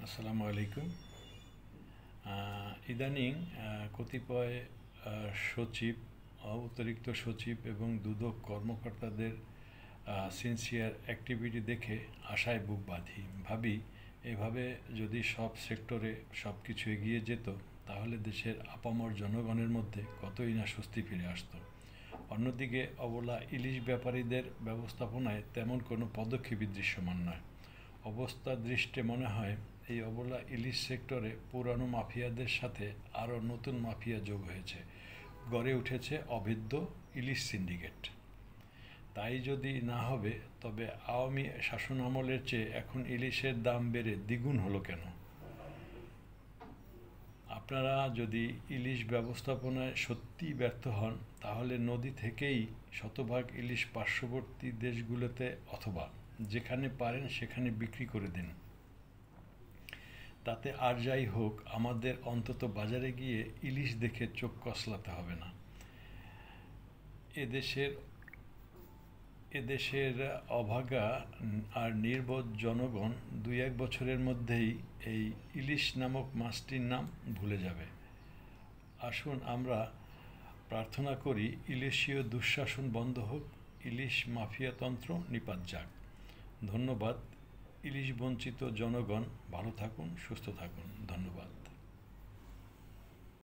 আসসালামু আলাইকুম। ইদানিং কতিপয় সচিব, অতিরিক্ত সচিব এবং দুদক কর্মকর্তাদের সিনসিয়ার অ্যাক্টিভিটি দেখে আশায় বুক বাঁধি। ভাবি, এভাবে যদি সব সেক্টরে সব কিছু এগিয়ে যেত, তাহলে দেশের আপামর জনগণের মধ্যে কতই না স্বস্তি ফিরে আসতো। অন্যদিকে অবলা ইলিশ ব্যাপারীদের ব্যবস্থাপনায় তেমন কোনো পদক্ষেপই দৃশ্যমান নয়। অবস্থা দৃষ্টে মনে হয় এই অবলা ইলিশ সেক্টরে পুরানো মাফিয়াদের সাথে আরও নতুন মাফিয়া যোগ হয়েছে, গড়ে উঠেছে অভেদ্য ইলিশ সিন্ডিকেট। তাই যদি না হবে, তবে আওয়ামী শাসনামলের চেয়ে এখন ইলিশের দাম বেড়ে দ্বিগুণ হলো কেন? আপনারা যদি ইলিশ ব্যবস্থাপনায় সত্যিই ব্যর্থ হন, তাহলে নদী থেকেই শতভাগ ইলিশ পার্শ্ববর্তী দেশগুলোতে অথবা যেখানে পারেন সেখানে বিক্রি করে দিন। তাতে আর যাই হোক, আমাদের অন্তত বাজারে গিয়ে ইলিশ দেখে চোখ কসলাতে হবে না। এদেশের এদেশের অভাগা আর নির্বোধ জনগণ ২-১ বছরের মধ্যেই এই ইলিশ নামক মাছটির নাম ভুলে যাবে। আসুন আমরা প্রার্থনা করি, ইলিশীয় দুঃশাসন বন্ধ হোক, ইলিশ মাফিয়াতন্ত্র নিপাত যাক। ধন্যবাদ। ইলিশ বঞ্চিত জনগণ ভালো থাকুন, সুস্থ থাকুন। ধন্যবাদ।